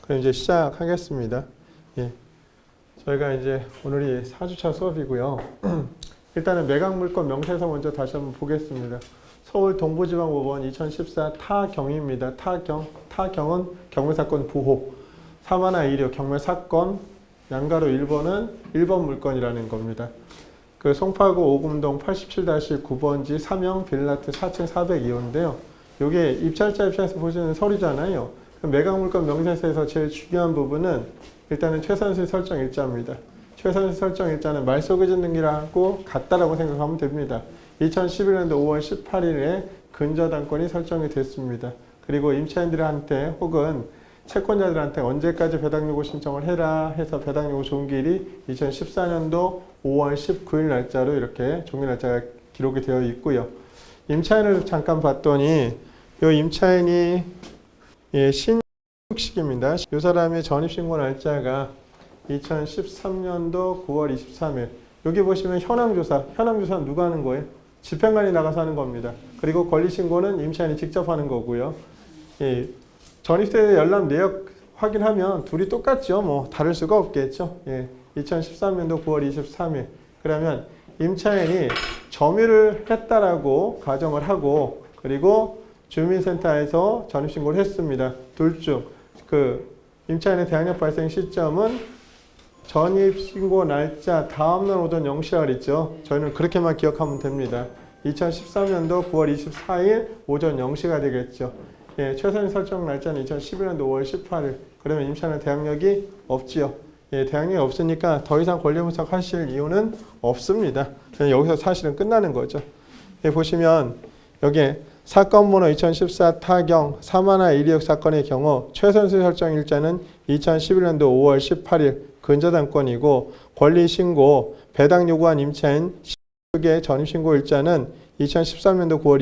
그럼 이제 시작하겠습니다. 예. 저희가 이제 오늘이 4주차 수업이고요. 일단은 매각물건 명세서 먼저 다시 한번 보겠습니다. 서울 동부지방법원 2014 타경입니다. 타경은 경매사건 부호. 3126 경매사건 양가로 1번은 1번 물건이라는 겁니다. 그 송파구 오금동 87-9번지 삼형 빌라트 4층 402호인데요. 요게 입찰자 입장에서 보시는 서류잖아요. 매각물건 명세서에서 제일 중요한 부분은 일단은 최선수의 설정 일자입니다. 최선수의 설정 일자는 말소기준 등기라고 같다라고 생각하면 됩니다. 2011년도 5월 18일에 근저당권이 설정이 됐습니다. 그리고 임차인들한테 혹은 채권자들한테 언제까지 배당요구 신청을 해라 해서 배당요구 종기일이 2014년도 5월 19일 날짜로 이렇게 종료 날짜가 기록이 되어 있고요. 임차인을 잠깐 봤더니 이 임차인이 신숙식입니다. 이 사람의 전입신고 날짜가 2013년도 9월 23일. 여기 보시면 현황조사. 현황조사는 누가 하는 거예요? 집행관이 나가서 하는 겁니다. 그리고 권리신고는 임차인이 직접 하는 거고요. 전입세 열람 내역 확인하면 둘이 똑같죠. 뭐 다를 수가 없겠죠. 2013년도 9월 23일. 그러면 임차인이 점유를 했다라고 가정을 하고 그리고 주민센터에서 전입신고를 했습니다. 둘 중 임차인의 대항력 발생 시점은 전입신고 날짜 다음날 오전 0시라 그랬죠. 저희는 그렇게만 기억하면 됩니다. 2013년도 9월 24일 오전 0시가 되겠죠. 최선 설정 날짜는 2011년도 5월 18일. 그러면 임차인은 대항력이 없지요. 대항력이 없으니까 더 이상 권리분석 하실 이유는 없습니다. 그냥 여기서 사실은 끝나는 거죠. 보시면 여기에 사건 번호 2014 타경 3126 사건의 경우 최선수 설정 일자는 2011년도 5월 18일 근저당권이고 권리신고 배당 요구한 임차인 신숙의 전입신고 일자는 2013년도 9월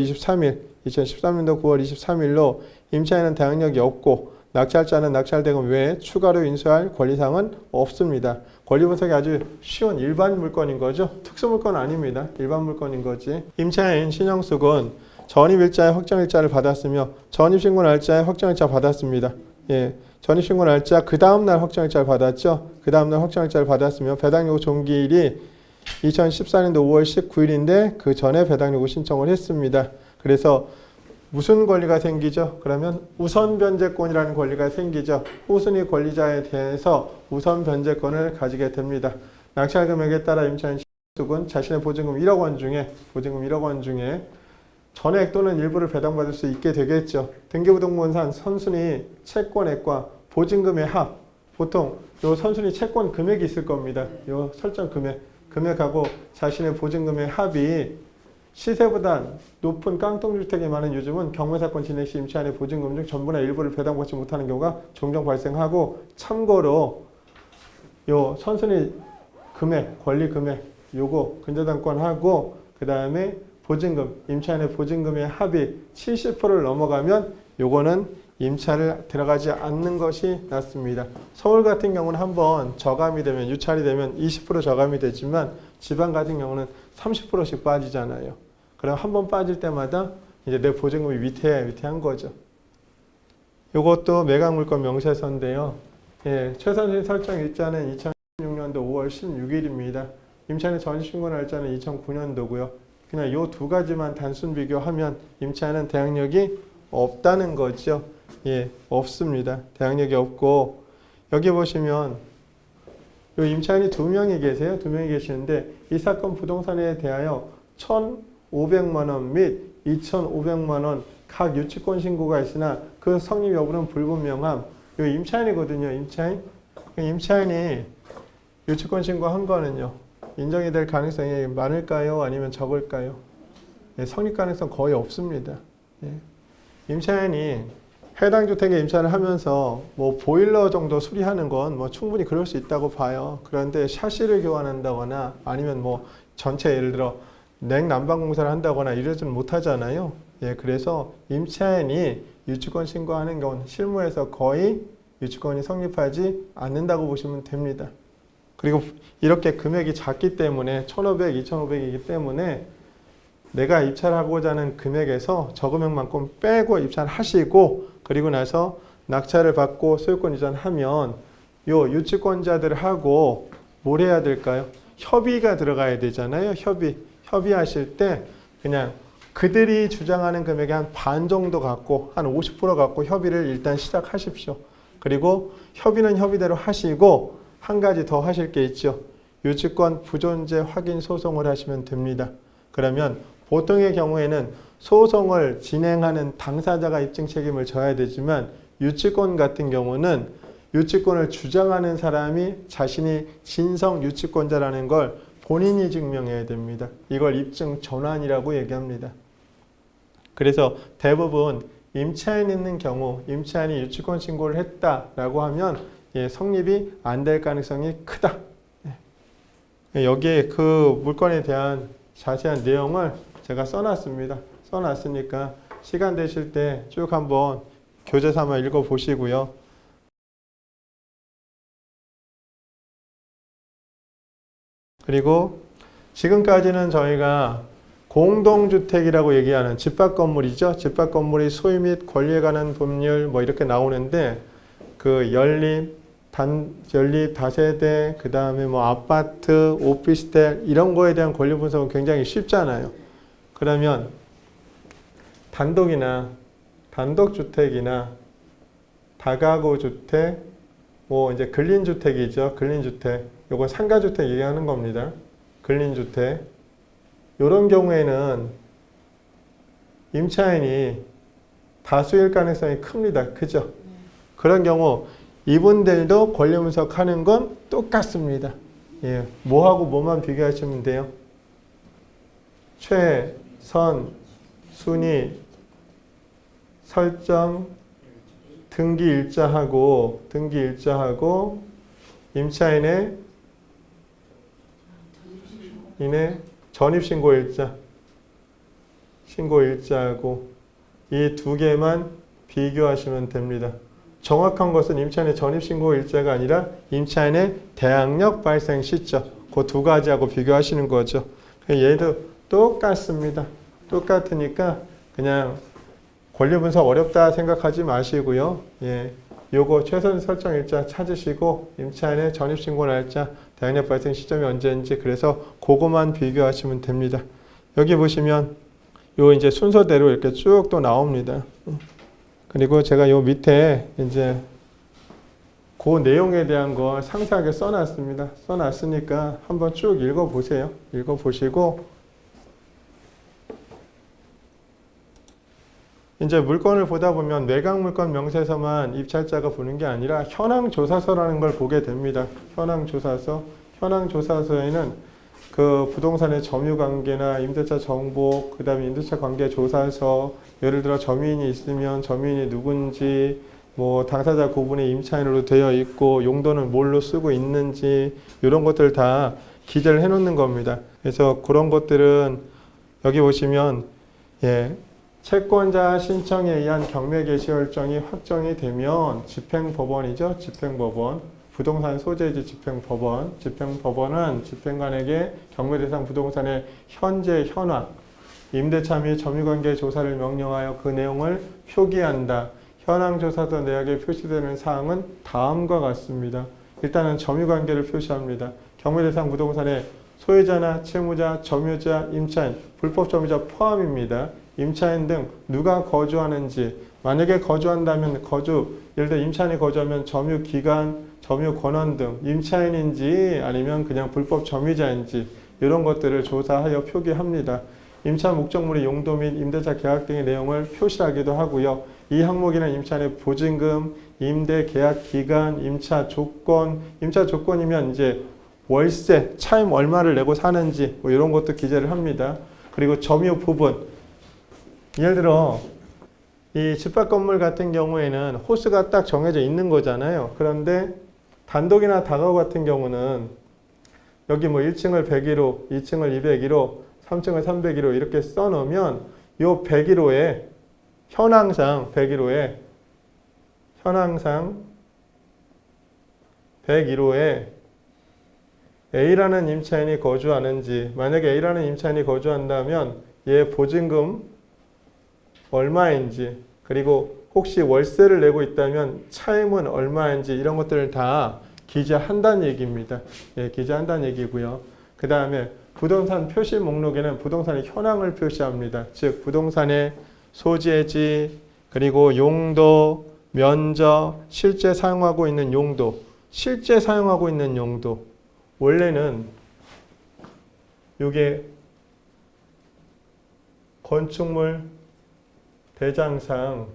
23일 로 임차인은 대항력이 없고 낙찰자는 낙찰대금 외에 추가로 인수할 권리사항은 없습니다. 권리분석이 아주 쉬운 일반 물건인 거죠. 특수물건 아닙니다. 일반 물건인 거지. 임차인 신영숙은 전입일자의 확정일자를 받았으며 전입신고 날짜에 확정일자 받았습니다. 전입신고 날짜 그 다음날 확정일자를 받았죠. 그 다음날 확정일자를 받았으며 배당요구 종기일이 2014년도 5월 19일인데 그 전에 배당요구 신청을 했습니다. 그래서 무슨 권리가 생기죠? 그러면 우선 변제권이라는 권리가 생기죠. 후순위 권리자에 대해서 우선 변제권을 가지게 됩니다. 낙찰 금액에 따라 임차인 신숙은 자신의 보증금 1억 원 중에 전액 또는 일부를 배당받을 수 있게 되겠죠. 등기부등본상 선순위 채권액과 보증금의 합. 보통 요 선순위 채권 금액이 있을 겁니다. 요 설정 금액하고 자신의 보증금의 합이 시세보다 높은 깡통주택이 많은 요즘은 경매사건 진행 시 임차인의 보증금 중 전부나 일부를 배당받지 못하는 경우가 종종 발생하고 참고로 요 선순위 금액, 권리 금액 요거 근저당권하고 그 다음에 보증금, 임차인의 보증금의 합이 70%를 넘어가면 요거는 임차를 들어가지 않는 것이 낫습니다. 서울 같은 경우는 한번 저감이 되면 유찰이 되면 20% 저감이 되지만 지방 같은 경우는 30%씩 빠지잖아요. 그럼 한번 빠질 때마다 이제 내 보증금이 위태한 거죠. 요것도 매각물건 명세서인데요. 최선수의 설정 일자는 2016년도 5월 16일입니다. 임차인의 전입신고 날짜는 2009년도고요. 그냥 요 두 가지만 단순 비교하면 임차인은 대항력이 없다는 거죠. 없습니다. 대항력이 없고 여기 보시면 요 임차인이 두 명이 계시는데 이 사건 부동산에 대하여 1,500만 원 및 2,500만 원 각 유치권 신고가 있으나 그 성립 여부는 불분명함. 요 임차인이거든요. 임차인이 유치권 신고한 거는요. 인정이 될 가능성이 많을까요? 아니면 적을까요? 성립 가능성 거의 없습니다. 임차인이 해당 주택에 임차를 하면서 뭐 보일러 정도 수리하는 건 뭐 충분히 그럴 수 있다고 봐요. 그런데 샤시를 교환한다거나 아니면 뭐 전체 예를 들어 냉난방 공사를 한다거나 이러지는 못하잖아요. 그래서 임차인이 유치권 신고하는 경우는 실무에서 거의 유치권이 성립하지 않는다고 보시면 됩니다. 그리고 이렇게 금액이 작기 때문에 1,500, 2,500이기 때문에 내가 입찰하고자 하는 금액에서 저 금액만큼 빼고 입찰하시고 그리고 나서 낙찰을 받고 소유권 이전하면 요 유치권자들하고 뭘 해야 될까요? 협의가 들어가야 되잖아요. 협의하실 때 그냥 그들이 주장하는 금액의 한 반 정도 갖고 한 50% 갖고 협의를 일단 시작하십시오. 그리고 협의는 협의대로 하시고 한 가지 더 하실 게 있죠. 유치권 부존재 확인 소송을 하시면 됩니다. 그러면 보통의 경우에는 소송을 진행하는 당사자가 입증 책임을 져야 되지만 유치권 같은 경우는 유치권을 주장하는 사람이 자신이 진성 유치권자라는 걸 본인이 증명해야 됩니다. 이걸 입증 전환이라고 얘기합니다. 그래서 대부분 임차인 있는 경우 임차인이 유치권 신고를 했다라고 하면 성립이 안 될 가능성이 크다. 여기에 그 물건에 대한 자세한 내용을 제가 써놨습니다. 써놨으니까 시간 되실 때 쭉 한번 교재 삼아 읽어보시고요. 그리고 지금까지는 저희가 공동주택이라고 얘기하는 집합 건물이죠. 집합 건물의 소유 및 권리에 관한 법률 뭐 이렇게 나오는데 그 연립, 다세대, 그 다음에 뭐 아파트, 오피스텔 이런 거에 대한 권리 분석은 굉장히 쉽잖아요. 그러면 단독주택이나 다가구 주택, 뭐 이제 근린주택이죠. 근린주택. 요건 상가주택 얘기하는 겁니다. 근린주택. 이런 경우에는 임차인이 다수일 가능성이 큽니다. 그죠? 그런 경우 이분들도 권리 분석하는 건 똑같습니다. 예, 뭐하고 뭐만 비교하시면 돼요? 최선, 순위, 설정, 등기 일자하고 임차인의 전입신고일자하고 이 두 개만 비교하시면 됩니다. 정확한 것은 임차인의 전입신고일자가 아니라 임차인의 대항력 발생 시점 그 두 가지하고 비교하시는 거죠. 얘도 똑같습니다. 똑같으니까 그냥 권리 분석 어렵다 생각하지 마시고요. 예, 요거 최선 설정 일자 찾으시고 임차인의 전입신고 날짜, 대항력 발생 시점이 언제인지 그래서 그거만 비교하시면 됩니다. 여기 보시면 요 이제 순서대로 이렇게 쭉 또 나옵니다. 그리고 제가 요 밑에 이제 그 내용에 대한 거 상세하게 써놨습니다. 써놨으니까 한번 쭉 읽어보세요. 읽어보시고 이제 물건을 보다 보면 매각물건 명세서만 입찰자가 보는 게 아니라 현황조사서라는 걸 보게 됩니다. 현황조사서. 현황조사서에는 그 부동산의 점유관계나 임대차 정보, 그 다음에 임대차 관계 조사서, 예를 들어 점유인이 있으면 점유인이 누군지, 뭐 당사자 구분이 임차인으로 되어 있고 용도는 뭘로 쓰고 있는지 이런 것들 다 기재를 해 놓는 겁니다. 그래서 그런 것들은 여기 보시면 채권자 신청에 의한 경매 개시 결정이 확정이 되면 집행법원이죠. 집행법원. 부동산 소재지 집행법원. 집행법원은 집행관에게 경매 대상 부동산의 현재 현황, 임대차 및 점유관계 조사를 명령하여 그 내용을 표기한다. 현황조사서 내역에 표시되는 사항은 다음과 같습니다. 일단은 점유관계를 표시합니다. 경매 대상 부동산의 소유자나 채무자, 점유자, 임차인, 불법 점유자 포함입니다. 임차인 등 누가 거주하는지, 만약에 거주한다면 예를 들어 임차인이 거주하면 점유기간, 점유권원 등 임차인인지 아니면 그냥 불법 점유자인지 이런 것들을 조사하여 표기합니다. 임차 목적물의 용도 및 임대차 계약 등의 내용을 표시하기도 하고요. 이 항목에는 임차인의 보증금, 임대 계약 기간, 임차 조건이면 이제 월세, 차임 얼마를 내고 사는지 뭐 이런 것도 기재를 합니다. 그리고 점유 부분. 예를 들어 이 집합 건물 같은 경우에는 호수가 딱 정해져 있는 거잖아요. 그런데 단독이나 다가구 같은 경우는 여기 뭐 1층을 101호, 2층을 201호, 3층을 301호 이렇게 써놓으면 요 101호에 현황상 101호에 A라는 임차인이 거주하는지, 만약에 A라는 임차인이 거주한다면 얘 보증금 얼마인지, 그리고 혹시 월세를 내고 있다면 차임은 얼마인지 이런 것들을 다 기재한다는 얘기입니다. 예, 기재한다는 얘기고요. 그 다음에 부동산 표시 목록에는 부동산의 현황을 표시합니다. 즉 부동산의 소재지, 그리고 용도, 면적, 실제 사용하고 있는 용도, 실제 사용하고 있는 용도. 원래는 이게 건축물 대장상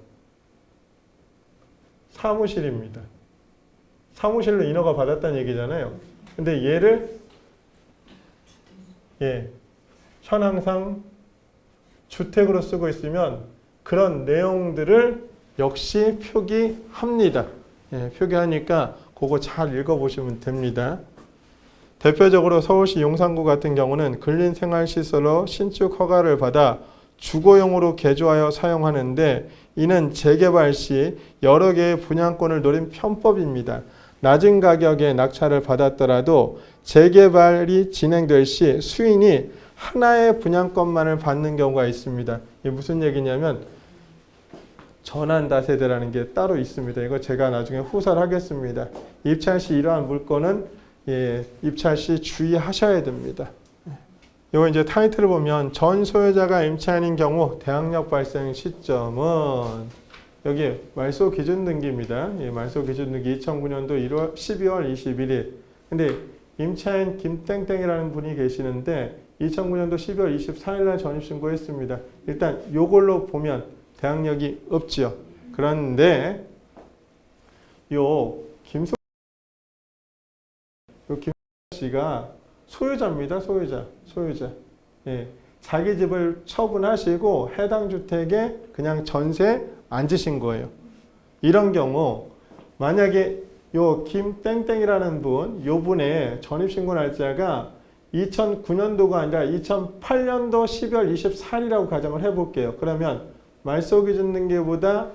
사무실입니다. 사무실로 인허가 받았다는 얘기잖아요. 근데 얘를 현황상 주택으로 쓰고 있으면 그런 내용들을 역시 표기합니다. 표기하니까 그거 잘 읽어보시면 됩니다. 대표적으로 서울시 용산구 같은 경우는 근린생활시설로 신축 허가를 받아 주거용으로 개조하여 사용하는데 이는 재개발 시 여러 개의 분양권을 노린 편법입니다. 낮은 가격에 낙찰을 받았더라도 재개발이 진행될 시 수인이 하나의 분양권만을 받는 경우가 있습니다. 이게 무슨 얘기냐면 전환다세대라는 게 따로 있습니다. 이거 제가 나중에 후설 하겠습니다. 입찰 시 이러한 물건은 입찰 시 주의하셔야 됩니다. 이거 이제 타이틀을 보면 전 소유자가 임차인인 경우 대항력 발생 시점은 여기 말소 기준 등기입니다. 말소 기준 등기 2009년도 12월 21일. 근데 임차인 김땡땡이라는 분이 계시는데 2009년도 12월 24일 날 전입신고했습니다. 일단 요걸로 보면 대항력이 없지요. 그런데 김 씨가 소유자입니다. 소유자. 자기 집을 처분하시고 해당 주택에 그냥 전세 앉으신 거예요. 이런 경우 만약에 김땡땡이라는 요분의 전입신고 날짜가 2009년도가 아니라 2008년도 12월 24일이라고 가정을 해볼게요. 그러면 말소기준 등기보다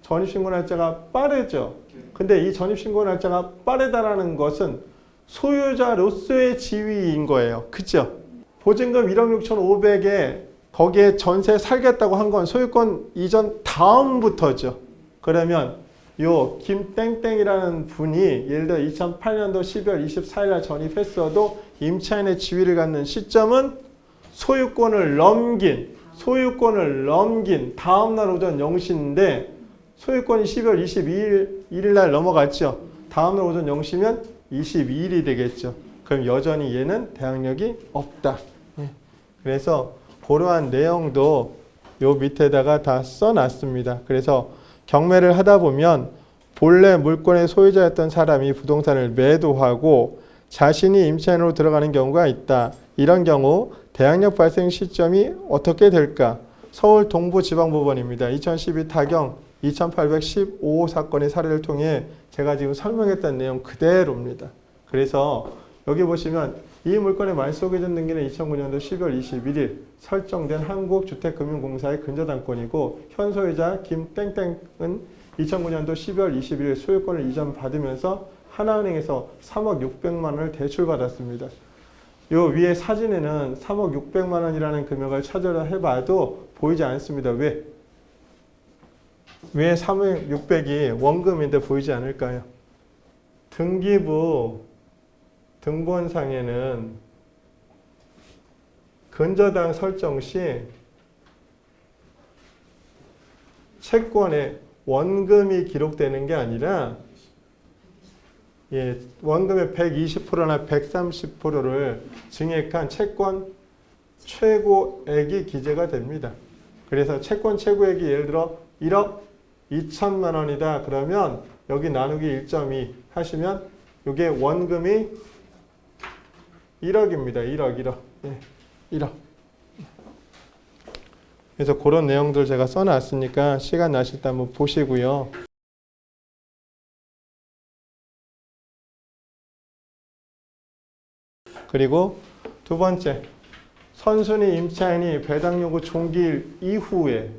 전입신고 날짜가 빠르죠. 근데 이 전입신고 날짜가 빠르다라는 것은 소유자로서의 지위인 거예요. 그죠? 보증금 1억 6,500에 거기에 전세 살겠다고 한 건 소유권 이전 다음부터죠. 그러면 김땡땡이라는 분이 예를 들어 2008년도 12월 24일 날 전입했어도 임차인의 지위를 갖는 시점은 소유권을 넘긴 다음날 오전 0시인데 소유권이 12월 22일 날 넘어갔죠. 다음날 오전 0시면 22일이 되겠죠. 그럼 여전히 얘는 대항력이 없다. 그래서 그러한 내용도 요 밑에다가 다 써놨습니다. 그래서 경매를 하다 보면 본래 물건의 소유자였던 사람이 부동산을 매도하고 자신이 임차인으로 들어가는 경우가 있다. 이런 경우 대항력 발생 시점이 어떻게 될까? 서울 동부지방법원입니다. 2012 타경 2815 사건의 사례를 통해 제가 지금 설명했던 내용 그대로입니다. 그래서 여기 보시면 이 물건의 말소기준 등기는 2009년도 12월 21일 설정된 한국주택금융공사의 근저당권이고 현 소유자 김땡땡은 2009년도 12월 21일 소유권을 이전받으면서 하나은행에서 3억 600만 원을 대출받았습니다. 요 위에 사진에는 3억 600만 원이라는 금액을 찾으려 해봐도 보이지 않습니다. 왜 3억 600이 원금인데 보이지 않을까요? 등기부 등본상에는 근저당 설정 시 채권에 원금이 기록되는 게 아니라 원금의 120%나 130%를 증액한 채권 최고액이 기재가 됩니다. 그래서 채권 최고액이 예를 들어 1억 2천만 원이다. 그러면 여기 나누기 1.2 하시면 이게 원금이 1억입니다. 1억. 1억. 그래서 그런 내용들 제가 써놨으니까 시간 나실 때 한번 보시고요. 그리고 두 번째, 선순위 임차인이 배당 요구 종기일 이후에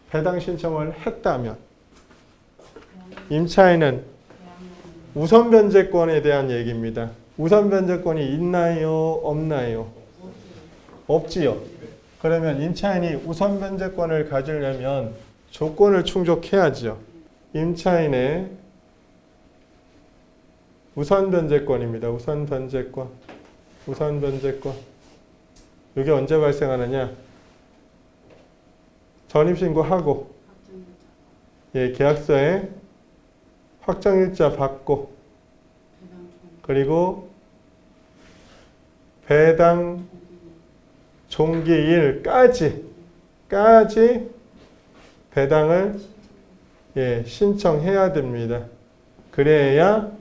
배당 신청을 했다면 임차인은 우선 변제권에 대한 얘기입니다. 우선 변제권이 있나요? 없나요? 없지요. 그러면 임차인이 우선 변제권을 가지려면 조건을 충족해야죠. 임차인의 우선 변제권입니다. 우선 변제권. 이게 언제 발생하느냐? 전입신고하고 계약서에 확정일자 받고 그리고 배당 종기일까지 배당을 신청해야 됩니다. 그래야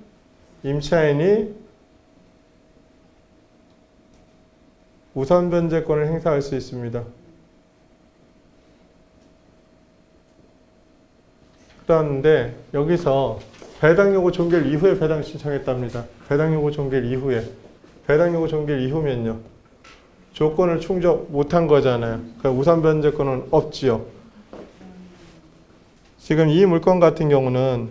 임차인이 우선 변제권을 행사할 수 있습니다. 그런데 여기서 배당 요구 종결 이후에 배당 신청했답니다. 배당 요구 종결 이후에. 배당 요구 종결 이후면요. 조건을 충족 못한 거잖아요. 그러니까 우선 변제권은 없지요. 지금 이 물건 같은 경우는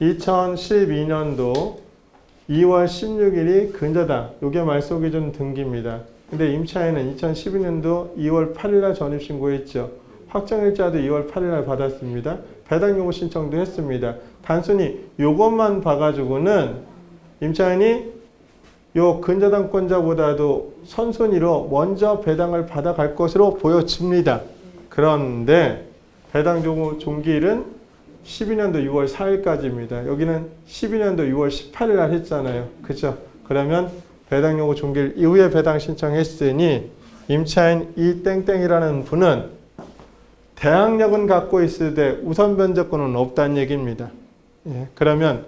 2012년도 2월 16일이 근저당, 요게 말소기준 등기입니다. 근데 임차인은 2012년도 2월 8일날 전입신고했죠. 확정일자도 2월 8일날 받았습니다. 배당 요구 신청도 했습니다. 단순히 요것만 봐가지고는 임차인이 요 근저당권자보다도 선순위로 먼저 배당을 받아갈 것으로 보여집니다. 그런데 배당 요구 종기일은 12년도 6월 4일까지입니다. 여기는 12년도 6월 18일 날 했잖아요. 그죠? 그러면 배당 요구 종기일 이후에 배당 신청했으니 임차인 이 땡땡이라는 분은 대항력은 갖고 있을 때 우선 변제권은 없다는 얘기입니다. 그러면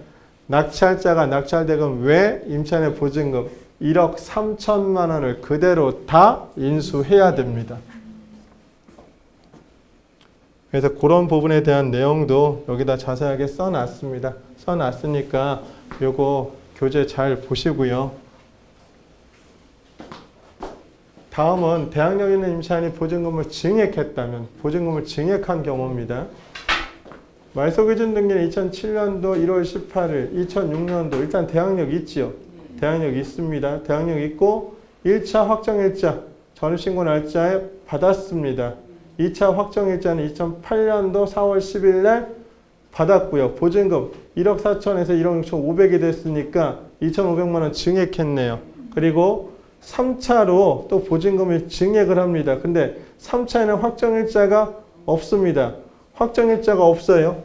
낙찰자가 낙찰대금 외 임차인의 보증금 1억 3천만 원을 그대로 다 인수해야 됩니다. 그래서 그런 부분에 대한 내용도 여기다 자세하게 써놨습니다. 써놨으니까 요거 교재 잘 보시고요. 다음은 대항력 있는 임차인이 보증금을 증액했다면 보증금을 증액한 경우입니다. 말소기준 등기는 2007년도 1월 18일, 2006년도 일단 대항력 있지요. 대항력 있습니다. 대항력 있고 1차 확정일자 전입신고 날짜에 받았습니다. 2차 확정일자는 2008년도 4월 10일 날 받았고요. 보증금 1억 4천에서 1억 6천 5백이 됐으니까 2,500만 원 증액했네요. 그리고 3차로 또 보증금을 증액을 합니다. 근데 3차에는 확정일자가 없습니다. 확정일자가 없어요.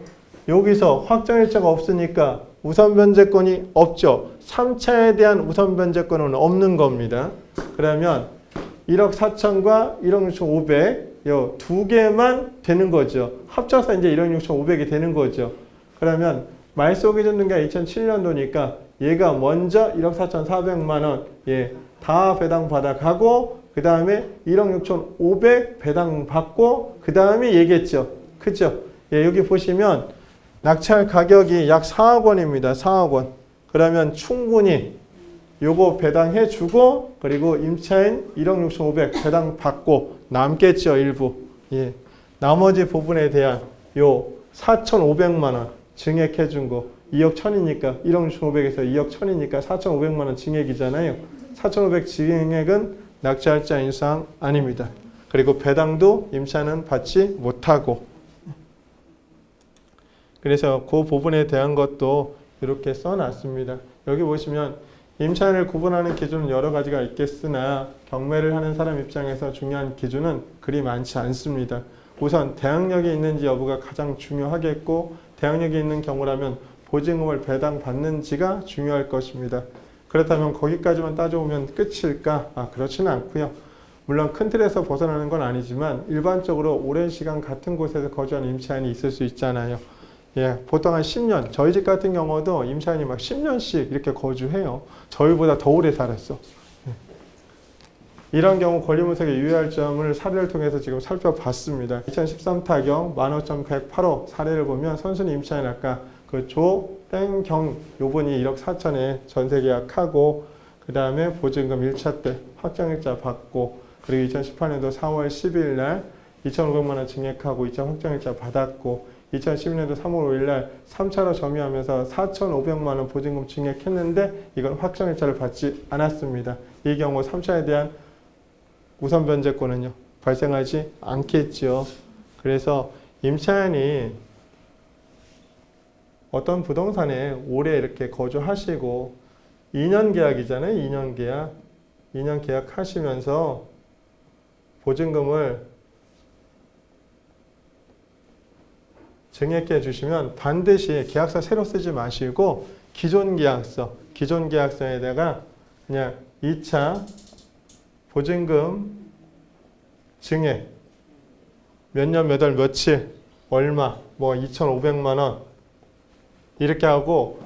여기서 확정일자가 없으니까 우선변제권이 없죠. 3차에 대한 우선변제권은 없는 겁니다. 그러면 1억 4천과 1억 6천 5백 요 두 개만 되는 거죠. 합쳐서 이제 1억 6천 5백이 되는 거죠. 그러면 말소기준 등기가 2007년도니까 얘가 먼저 1억 4천 4백만 원 다 배당 받아가고 그 다음에 1억 6천 5백 배당 받고 그 다음에 얘기했죠. 그죠? 여기 보시면 낙찰 가격이 약 4억 원입니다. 4억 원. 그러면 충분히 요거 배당해 주고 그리고 임차인 1억 6천 5백 배당 받고 남겠죠. 일부. 나머지 부분에 대한 요 4,500만 원 증액해 준 거 2억 1천이니까 1억 6천 5백에서 2억 1천이니까 4,500만 원 증액이잖아요. 4,500 증액은 낙찰자 인수사항 아닙니다. 그리고 배당도 임차인은 받지 못하고 그래서 그 부분에 대한 것도 이렇게 써놨습니다. 여기 보시면 임차인을 구분하는 기준은 여러 가지가 있겠으나 경매를 하는 사람 입장에서 중요한 기준은 그리 많지 않습니다. 우선 대항력이 있는지 여부가 가장 중요하겠고 대항력이 있는 경우라면 보증금을 배당받는지가 중요할 것입니다. 그렇다면 거기까지만 따져보면 끝일까? 그렇지는 않고요. 물론 큰 틀에서 벗어나는 건 아니지만 일반적으로 오랜 시간 같은 곳에서 거주하는 임차인이 있을 수 있잖아요. 보통 한 10년, 저희 집 같은 경우도 임차인이 막 10년씩 이렇게 거주해요. 저희보다 더 오래 살았어. 이런 경우 권리분석에 유의할 점을 사례를 통해서 지금 살펴봤습니다. 2013 타경 15,108호 사례를 보면 선순위 임차인 아까 그 조땡경 요분이 1억 4천에 전세계약하고 그 다음에 보증금 1차 때 확정일자 받고 그리고 2018년도 4월 10일 날 2,500만 원 증액하고 2차 확정일자 받았고 2012년도 3월 5일 날 3차로 점유하면서 4,500만 원 보증금 증액했는데 이건 확정일자를 받지 않았습니다. 이 경우 3차에 대한 우선 변제권은요 발생하지 않겠죠. 그래서 임차인이 어떤 부동산에 오래 이렇게 거주하시고 2년 계약이잖아요. 2년 계약. 2년 계약하시면서 보증금을 증액해 주시면 반드시 계약서 새로 쓰지 마시고 기존 계약서에다가 그냥 2차 보증금 증액 몇 년, 몇 월, 며칠, 얼마, 뭐 2,500만 원 이렇게 하고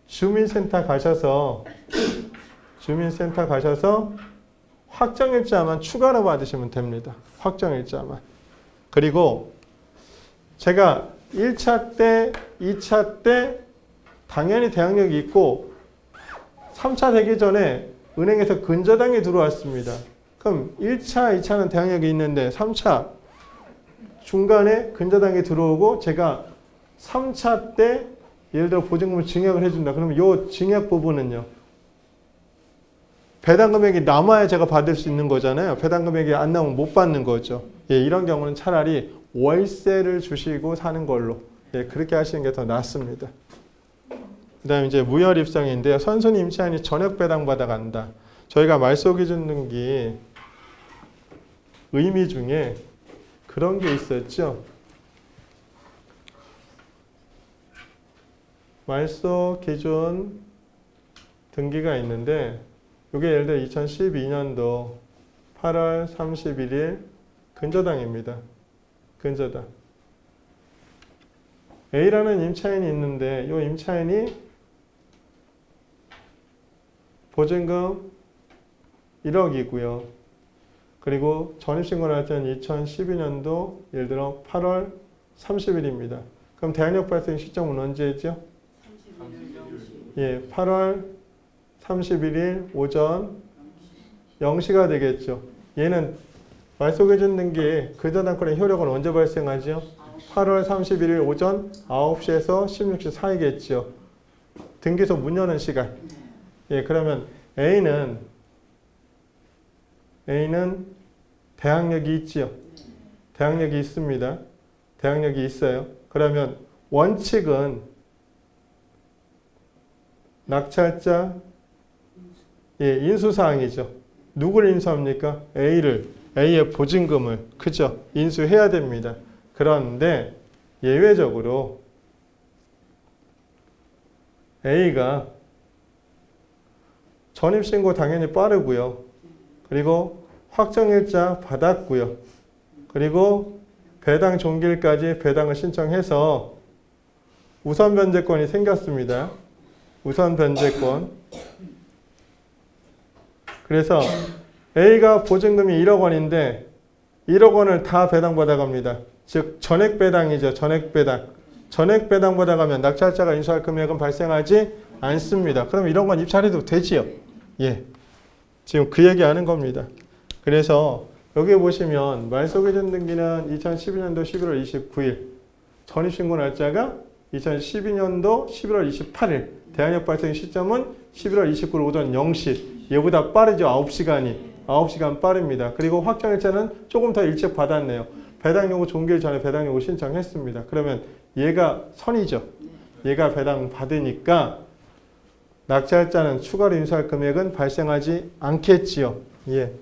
주민센터 가셔서 확정일자만 추가로 받으시면 됩니다. 확정일자만. 그리고 제가 1차 때, 2차 때 당연히 대항력이 있고 3차 되기 전에 은행에서 근저당이 들어왔습니다. 그럼 1차, 2차는 대항력이 있는데 3차 중간에 근저당이 들어오고 제가 3차 때 예를 들어 보증금을 증액을 해준다. 그러면 이 증액 부분은요. 배당 금액이 남아야 제가 받을 수 있는 거잖아요. 배당 금액이 안 나오면 못 받는 거죠. 예, 이런 경우는 차라리 월세를 주시고 사는 걸로 그렇게 하시는 게 더 낫습니다. 그 다음에 이제 무혈 입성인데요. 선순위 임차인이 전액 배당 받아간다. 저희가 말소기준 등기 의미 중에 그런 게 있었죠. 말소기준 등기가 있는데 이게 예를 들어 2012년도 8월 31일 근저당입니다. 근저당. A라는 임차인이 있는데 이 임차인이 보증금 1억이고요. 그리고 전입신고를 할 때는 2012년도 예를 들어 8월 30일입니다. 그럼 대항력 발생 시점은 언제죠? 31일. 예, 8월 31일 오전 0시가 되겠죠. 얘는 말소기준 등기의 근저당권의 효력은 언제 발생하죠? 8월 31일 오전 9시에서 16시 사이겠죠. 등기소 문 여는 시간. 예, 그러면 A는 대항력이 있지요. 대항력이 있습니다. 대항력이 있어요. 그러면 원칙은 낙찰자 인수사항이죠. 누구를 인수합니까? A의 보증금을 그죠? 인수해야 됩니다. 그런데 예외적으로 A가 전입신고 당연히 빠르고요. 그리고 확정일자 받았고요. 그리고 배당 종결까지 배당을 신청해서 우선 변제권이 생겼습니다. 우선 변제권. 그래서 A가 보증금이 1억 원인데 1억 원을 다 배당받아 갑니다. 즉 전액 배당이죠. 전액 배당. 전액 배당 받아가면 낙찰자가 인수할 금액은 발생하지 않습니다. 그럼 이런 건 입찰해도 되지요. 예, 지금 그 얘기하는 겁니다. 그래서 여기 보시면 말소기준 등기는 2012년도 11월 29일, 전입신고 날짜가 2012년도 11월 28일, 대항력 발생 시점은 11월 29일 오전 0시. 얘보다 빠르죠. 9시간이. 9시간 빠릅니다. 그리고 확정일자는 조금 더 일찍 받았네요. 배당 요구 종결 전에 배당 요구 신청했습니다. 그러면 얘가 선이죠. 얘가 배당 받으니까 낙찰자는 추가로 인수할 금액은 발생하지 않겠지요. 예.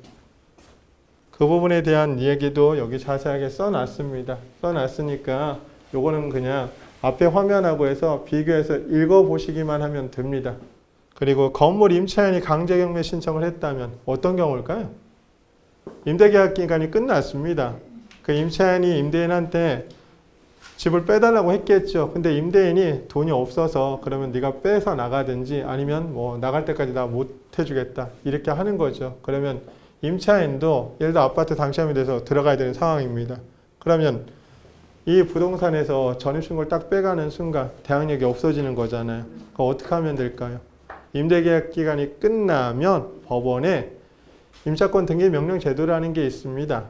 그 부분에 대한 얘기도 여기 자세하게 써놨습니다. 써놨으니까 요거는 그냥 앞에 화면하고 해서 비교해서 읽어보시기만 하면 됩니다. 그리고 건물 임차인이 강제경매 신청을 했다면 어떤 경우일까요? 임대계약 기간이 끝났습니다. 그 임차인이 임대인한테 집을 빼달라고 했겠죠. 근데 임대인이 돈이 없어서 그러면 네가 빼서 나가든지 아니면 뭐 나갈 때까지 나 못 해주겠다 이렇게 하는 거죠. 그러면 임차인도 예를 들어 아파트 당첨이 돼서 들어가야 되는 상황입니다. 그러면 이 부동산에서 전입신고를 딱 빼가는 순간 대항력이 없어지는 거잖아요. 그럼 어떻게 하면 될까요? 임대계약 기간이 끝나면 법원에 임차권 등기 명령 제도라는 게 있습니다.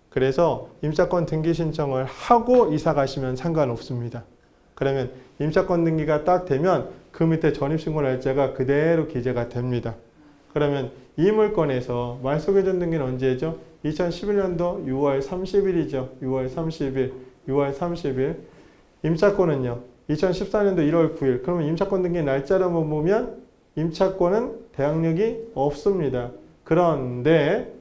그래서 임차권 등기 신청을 하고 이사 가시면 상관없습니다. 그러면 임차권 등기가 딱 되면 그 밑에 전입신고 날짜가 그대로 기재가 됩니다. 그러면 이 물건에서 말소기준 등기는 언제죠? 2011년도 6월 30일이죠. 6월 30일, 6월 30일. 임차권은요. 2014년도 1월 9일. 그러면 임차권 등기 날짜로만 보면 임차권은 대항력이 없습니다. 그런데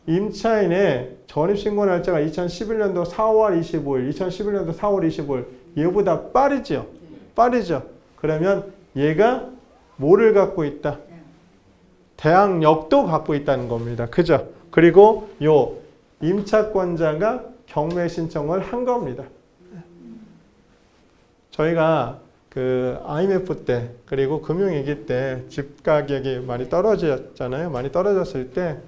임차인의 전입신고 날짜가 2011년도 4월 25일, 2011년도 4월 25일. 얘보다 빠르죠. 빠르죠. 그러면 얘가 뭐를 갖고 있다? 대항력도 갖고 있다는 겁니다. 그죠? 그리고 요 임차권자가 경매 신청을 한 겁니다. 저희가 그 IMF 때 그리고 금융위기 때 집 가격이 많이 떨어졌잖아요. 많이 떨어졌을 때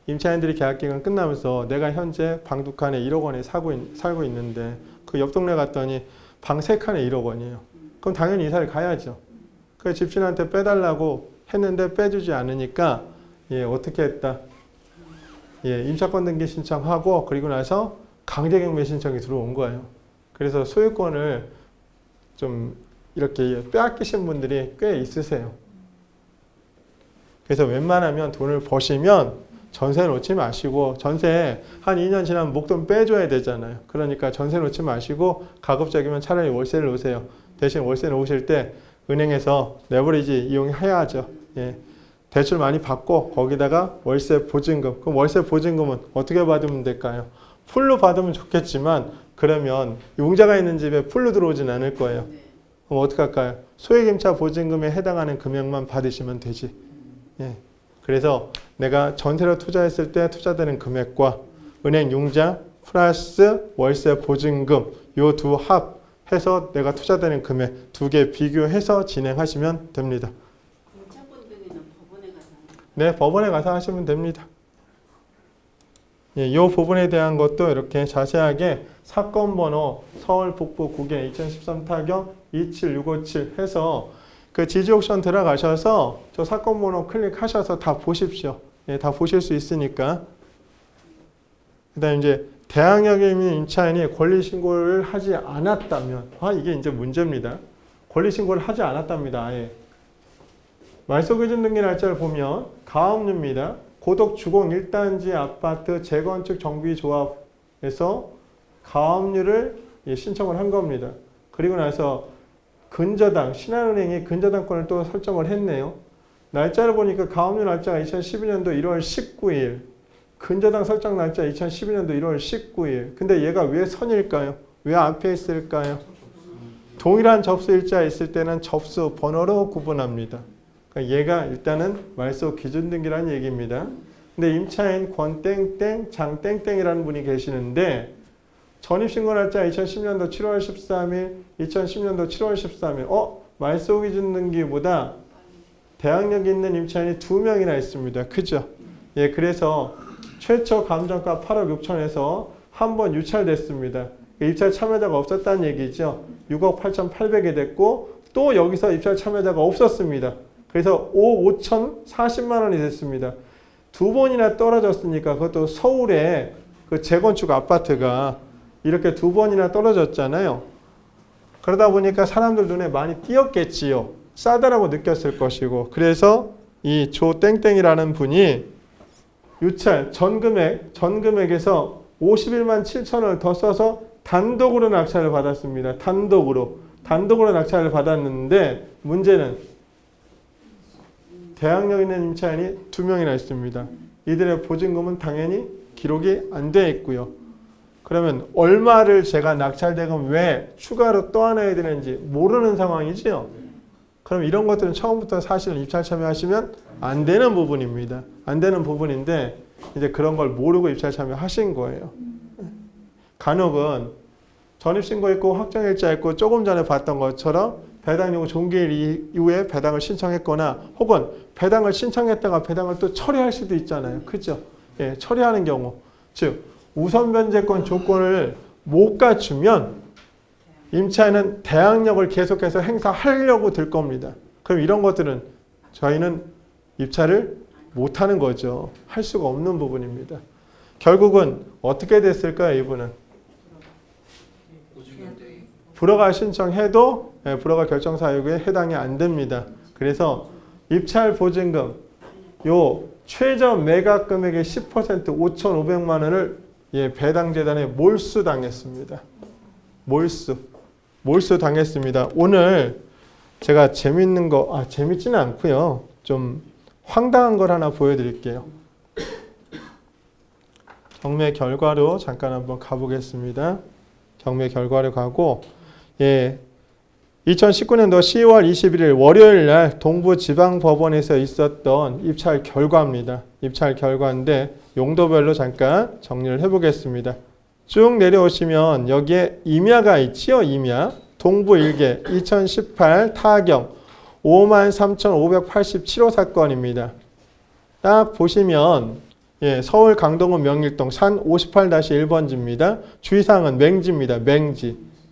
임차인들이 계약기간 끝나면서 내가 현재 방 2칸에 1억 원에 살고 있는데 그 옆 동네 갔더니 방 3칸에 1억 원이에요. 그럼 당연히 이사를 가야죠. 그 집주인한테 빼달라고 했는데 빼주지 않으니까 어떻게 했다? 임차권 등기 신청하고 그리고 나서 강제경매 신청이 들어온 거예요. 그래서 소유권을 좀 이렇게 빼앗기신 분들이 꽤 있으세요. 그래서 웬만하면 돈을 버시면 전세 놓지 마시고 전세 한 2년 지나면 목돈 빼줘야 되잖아요. 그러니까 전세 놓지 마시고 가급적이면 차라리 월세를 놓으세요. 대신 월세 놓으실 때 은행에서 레버리지 이용해야죠. 대출 많이 받고 거기다가 월세 보증금. 그럼 월세 보증금은 어떻게 받으면 될까요? 풀로 받으면 좋겠지만 그러면 융자가 있는 집에 풀로 들어오진 않을 거예요. 그럼 어떻게 할까요? 소액임차 보증금에 해당하는 금액만 받으시면 되지. 그래서 내가 전세로 투자했을 때 투자되는 금액과 은행 융자 플러스 월세 보증금 요 두 합해서 내가 투자되는 금액 두 개 비교해서 진행하시면 됩니다. 임차권 등기는 법원에 가서 네, 법원에 가서 하시면 됩니다. 이 부분에 대한 것도 이렇게 자세하게 사건 번호 서울 북부 구계 2013 타경 27657 해서 그 지지옥션 들어가셔서 저 사건 번호 클릭하셔서 다 보십시오. 다 보실 수 있으니까. 그다음 이제 대항력에 있는 임차인이 권리 신고를 하지 않았다면 이게 이제 문제입니다. 권리 신고를 하지 않았답니다. 아예. 말소기준 등기 날짜를 보면 가압류입니다. 고덕 주공 1단지 아파트 재건축 정비조합에서 가압류를 신청을 한 겁니다. 그리고 나서 근저당, 신한은행이 근저당권을 또 설정을 했네요. 날짜를 보니까 가압류 날짜가 2012년도 1월 19일, 근저당 설정 날짜 2012년도 1월 19일. 근데 얘가 왜 선일까요? 왜 앞에 있을까요? 동일한 접수 일자에 있을 때는 접수 번호로 구분합니다. 그러니까 얘가 일단은 말소 기준 등기라는 얘기입니다. 근데 임차인 권땡땡 장땡땡이라는 분이 계시는데 전입신고 날짜 2010년도 7월 13일, 2010년도 7월 13일. 말소 기준 등기보다 대항력이 있는 임차인이 2명이나 있습니다. 그죠? 그래서 최초 감정가 8억 6천에서 한 번 유찰됐습니다. 입찰 참여자가 없었다는 얘기죠. 6억 8,800이 됐고 또 여기서 입찰 참여자가 없었습니다. 그래서 5억 5,040만 원이 됐습니다. 2번이나 떨어졌으니까 그것도 서울에 그 재건축 아파트가 이렇게 2번이나 떨어졌잖아요. 그러다 보니까 사람들 눈에 많이 띄었겠지요. 싸다라고 느꼈을 것이고 그래서 이 조땡땡이라는 분이 유찰 전금액에서 51만 7천 원을 더 써서 단독으로 낙찰을 받았습니다. 단독으로 낙찰을 받았는데 문제는 대항력 있는 임차인이 2명이나 있습니다. 이들의 보증금은 당연히 기록이 안 돼 있고요. 그러면 얼마를 제가 낙찰대금 왜 추가로 떠안아야 되는지 모르는 상황이지요. 그럼 이런 것들은 처음부터 사실 입찰 참여하시면 안 되는 부분입니다. 안 되는 부분인데 이제 그런 걸 모르고 입찰 참여하신 거예요. 간혹은 전입신고 있고 확정일자 있고 조금 전에 봤던 것처럼 배당 요구 종기일 이후에 배당을 신청했거나 혹은 배당을 신청했다가 배당을 또 처리할 수도 있잖아요. 그죠? 처리하는 경우. 즉 우선 변제권 조건을 못 갖추면 임차인은 대항력을 계속해서 행사하려고 들 겁니다. 그럼 이런 것들은 저희는 입찰을 못하는 거죠. 할 수가 없는 부분입니다. 결국은 어떻게 됐을까요? 이분은 불허가 신청해도 불허가 결정사유에 해당이 안 됩니다. 그래서 입찰 보증금 요 최저 매각 금액의 10% 5,500만 원을 배당 재단에 몰수당했습니다. 몰수 당했습니다. 오늘 제가 재밌는 거, 재밌지는 않고요. 좀 황당한 걸 하나 보여드릴게요. 경매 결과로 잠깐 한번 가보겠습니다. 경매 결과로 가고, 2019년도 10월 21일 월요일 날 동부지방법원에서 있었던 입찰 결과입니다. 입찰 결과인데 용도별로 잠깐 정리를 해보겠습니다. 쭉 내려오시면 여기에 임야가 있지요. 임야. 동부 1개 2018 타경 53,587호 사건입니다. 딱 보시면 서울 강동구 명일동 산 58-1번지입니다. 주의사항은 맹지입니다.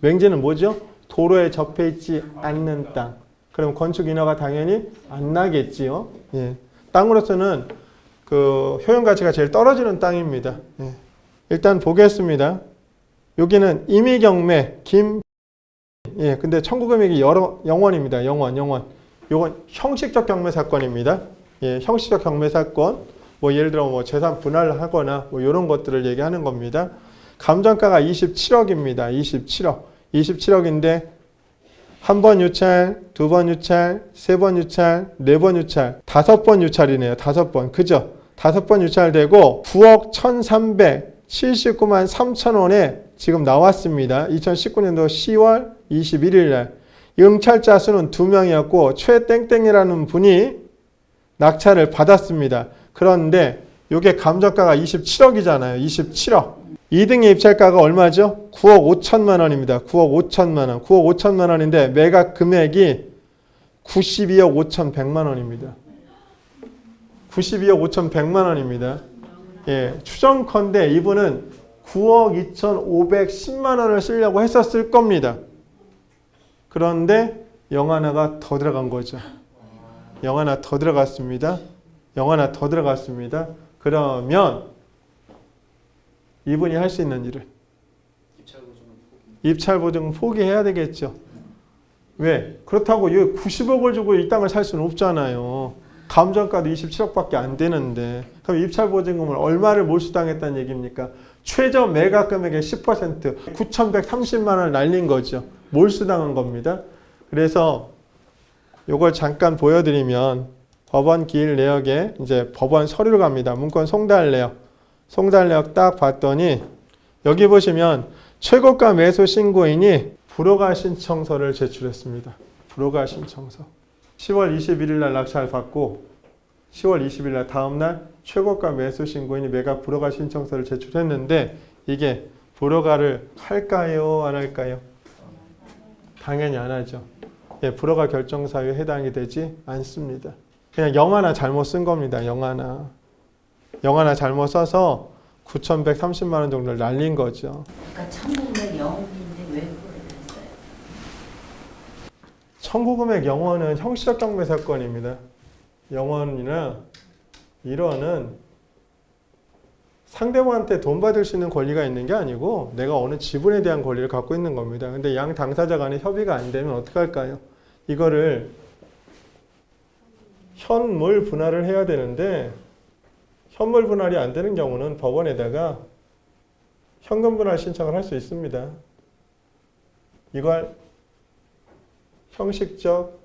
맹지는 뭐죠? 도로에 접해 있지 않는 땅. 그럼 건축 인허가 당연히 안 나겠지요. 땅으로서는 그 효용 가치가 제일 떨어지는 땅입니다. 일단 보겠습니다. 여기는 임의경매 근데 청구 금액이 영원입니다. 영원. 요건 형식적 경매 사건입니다. 형식적 경매 사건. 예를 들어 재산 분할을 하거나 이런 것들을 얘기하는 겁니다. 감정가가 27억입니다. 27억인데 한 번 유찰, 두 번 유찰, 세 번 유찰, 네 번 유찰, 5번 유찰이네요. 5번. 그죠? 5번 유찰되고 9억 1,379만 3천 원에 지금 나왔습니다. 2019년도 10월 21일 날. 응찰자 수는 2명이었고 최땡땡이라는 분이 낙찰을 받았습니다. 그런데 이게 감정가가 27억이잖아요. 27억. 2등의 입찰가가 얼마죠? 9억 5천만 원입니다. 9억 5천만 원. 9억 5천만 원인데 매각 금액이 92억 5천100만 원입니다. 92억 5천100만 원입니다. 추정컨대 이분은 9억 2,510만 원을 쓰려고 했었을 겁니다. 그런데 영 하나가 더 들어간 거죠. 영 하나 더 들어갔습니다. 그러면 이분이 할 수 있는 일은 입찰 보증은 포기해야 되겠죠. 왜? 그렇다고 90억을 주고 이 땅을 살 수는 없잖아요. 감정가도 27억밖에 안 되는데 그럼 입찰 보증금을 얼마를 몰수당했다는 얘기입니까? 최저 매각 금액의 10% 9,130만 원을 날린 거죠. 몰수당한 겁니다. 그래서 이걸 잠깐 보여드리면 법원 기일 내역에 이제 법원 서류로 갑니다. 문건 송달 내역 딱 봤더니 여기 보시면 최고가 매수 신고인이 불허가 신청서를 제출했습니다. 불허가 신청서. 10월 21일 날 낙찰 받고 10월 20일 날 다음 날 최고가 매수 신고인이 매각 불허가 신청서를 제출했는데 이게 불허가를 할까요? 안 할까요? 당연히 안 하죠. 불허가 결정 사유에 해당이 되지 않습니다. 그냥 영 하나 잘못 쓴 겁니다. 영 하나 잘못 써서 9,130만 원 정도를 날린 거죠. 그러니까 청구금액 0인데 왜 그걸 했어요? 청구금액 0원은 형식적 경매 사건입니다. 0원이나 1원은 상대방한테 돈 받을 수 있는 권리가 있는 게 아니고 내가 어느 지분에 대한 권리를 갖고 있는 겁니다. 근데 양 당사자 간에 협의가 안 되면 어떻게 할까요? 이거를 현물 분할을 해야 되는데 현물 분할이 안 되는 경우는 법원에다가 현금 분할 신청을 할 수 있습니다. 이걸 형식적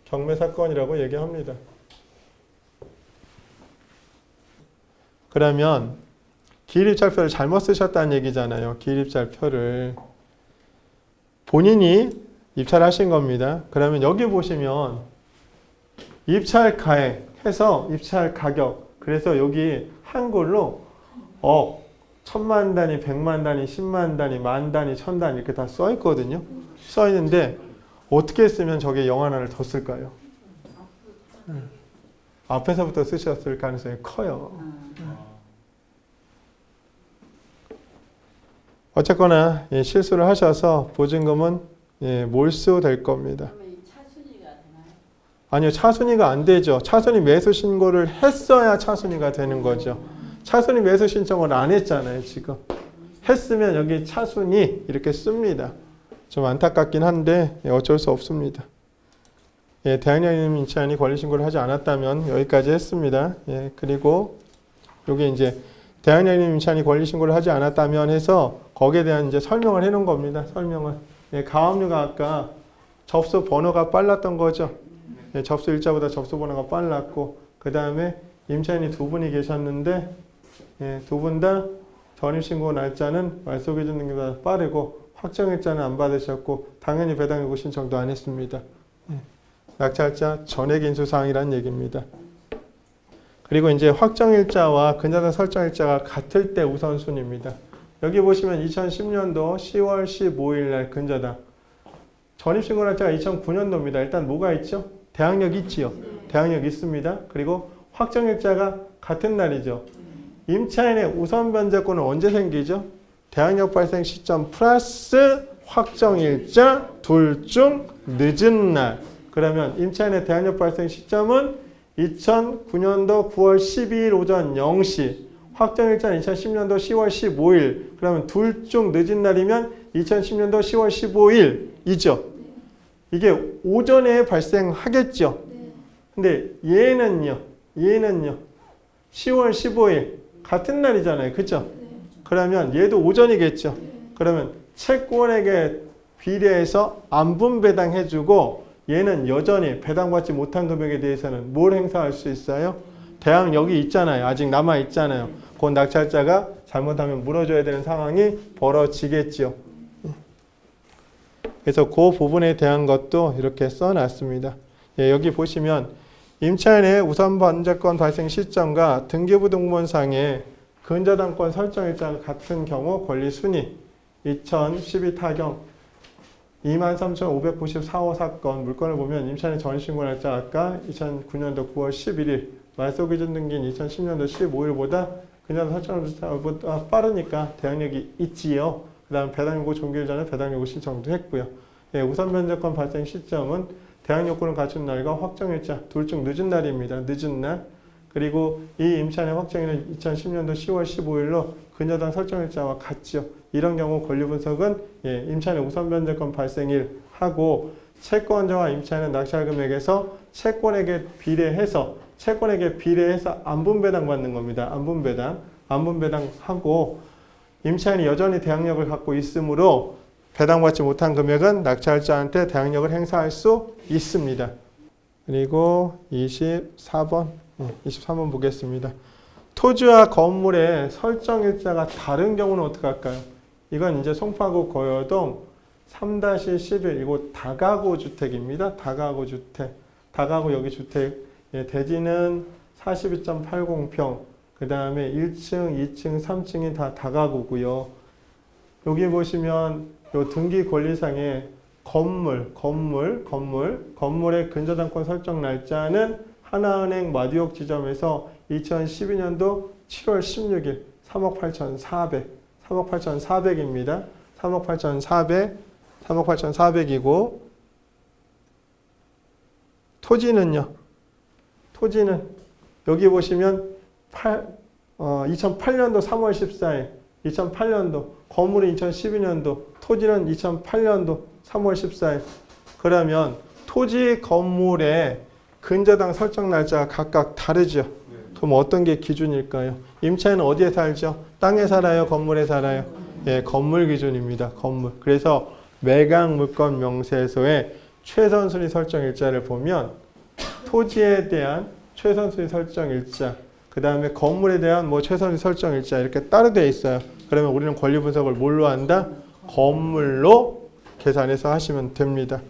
경매 사건이라고 얘기합니다. 그러면 기일입찰표를 잘못 쓰셨다는 얘기잖아요. 기일입찰표를 본인이 입찰하신 겁니다. 그러면 여기 보시면 입찰 가액 해서 입찰 가격, 그래서 여기 한글로 억, 1,000만 단위, 100만 단위, 10만 단위, 만 단위, 1,000단위 이렇게 다 써 있거든요. 써 있는데 어떻게 쓰면 저게 영 하나를 더 쓸까요? 앞에서부터 쓰셨을 가능성이 커요. 어쨌거나 실수를 하셔서 보증금은 몰수될 겁니다. 그러면 이 차순위가 되나요? 아니요, 차순위가 안 되죠. 차순위 매수 신고를 했어야 차순위가 되는 거죠. 차순위 매수 신청을 안 했잖아요, 지금. 했으면 여기 차순위 이렇게 씁니다. 좀 안타깝긴 한데 어쩔 수 없습니다. 예, 대항력 임차인이 권리 신고를 하지 않았다면 여기까지 했습니다. 예, 그리고 요게 이제 대항력 임차인이 권리 신고를 하지 않았다면 해서 거기에 대한 이제 설명을 해 놓은 겁니다. 설명을. 예, 가압류가 아까 접수 번호가 빨랐던 거죠. 예, 접수 일자보다 접수 번호가 빨랐고, 그 다음에 임차인이 두 분이 계셨는데, 예, 두 분 다 전입신고 날짜는 말소기준 등기보다 빠르고, 확정일자는 안 받으셨고, 당연히 배당요구 신청도 안 했습니다. 예, 낙찰자 전액인수사항이라는 얘기입니다. 그리고 이제 확정일자와 근저당 설정일자가 같을 때 우선순위입니다. 여기 보시면 2010년도 10월 15일 날 근저당. 전입신고 날짜가 2009년도입니다. 일단 뭐가 있죠? 대항력 있지요. 대항력 있습니다. 그리고 확정일자가 같은 날이죠. 임차인의 우선 변제권은 언제 생기죠? 대항력 발생 시점 플러스 확정일자 둘 중 늦은 날. 그러면 임차인의 대항력 발생 시점은 2009년도 9월 12일 오전 0시, 확정일자는 2010년도 10월 15일. 그러면 둘 중 늦은 날이면 2010년도 10월 15일이죠. 이게 오전에 발생하겠죠. 근데 얘는요. 10월 15일 같은 날이잖아요. 그렇죠? 그러면 얘도 오전이겠죠. 그러면 채권에게 비례해서 안분 배당해주고 얘는 여전히 배당받지 못한 금액에 대해서는 뭘 행사할 수 있어요? 대항력이 있잖아요. 아직 남아있잖아요. 그 낙찰자가 잘못하면 물어줘야 되는 상황이 벌어지겠죠. 그래서 그 부분에 대한 것도 이렇게 써놨습니다. 예, 여기 보시면 임차인의 우선 변제권 발생 시점과 등기부등본상의 근저당권 설정일자가 같은 경우 권리순위 2012 타경 23,594호 사건 물건을 보면 임차인의 전입신고 날짜 아까 2009년도 9월 11일 말소기준 등기인 2010년도 15일보다 그냥 설정일자보다 빠르니까 대항력이 있지요. 그 다음 배당요구 종결 전에 배당요구 신청도 했고요. 예, 우선 변제권 발생 시점은 대항력권을 갖춘 날과 확정일자 둘 중 늦은 날입니다. 늦은 날. 그리고 이 임차인의 확정일은 2010년도 10월 15일로 근저당 설정일자와 같죠. 이런 경우 권리분석은 예, 임차인의 우선 변제권 발생일 하고 채권자와 임차인의 낙찰 금액에서 채권에게 비례해서 안분배당 받는 겁니다. 안분배당 하고 임차인이 여전히 대항력을 갖고 있으므로 배당받지 못한 금액은 낙찰자한테 대항력을 행사할 수 있습니다. 그리고 23번 보겠습니다. 토지와 건물의 설정일자가 다른 경우는 어떻게 할까요? 이건 이제 송파구 고여동 3-11 이곳 다가구 주택입니다. 다가구 주택. 다가구 여기 주택. 예, 대지는 42.80평. 그 다음에 1층, 2층, 3층이 다 다가구고요. 여기 보시면 요 등기 권리상의 건물의 근저당권 설정 날짜는 하나은행 마디옥 지점에서 2012년도 7월 16일 3억 8,400입니다. 3억 8,400이고 토지는 여기 보시면 2008년도 3월 14일 2008년도 건물은 2012년도 토지는 2008년도 3월 14일 그러면 토지 건물의 근저당 설정 날짜가 각각 다르죠. 그럼 어떤 게 기준일까요? 임차인은 어디에 살죠? 땅에 살아요? 건물에 살아요? 예, 건물 기준입니다. 건물. 그래서 매각 물건 명세서의 최선순위 설정 일자를 보면 토지에 대한 최선순위 설정 일자, 그 다음에 건물에 대한 최선순위 설정 일자 이렇게 따로 되어 있어요. 그러면 우리는 권리 분석을 뭘로 한다? 건물로 계산해서 하시면 됩니다.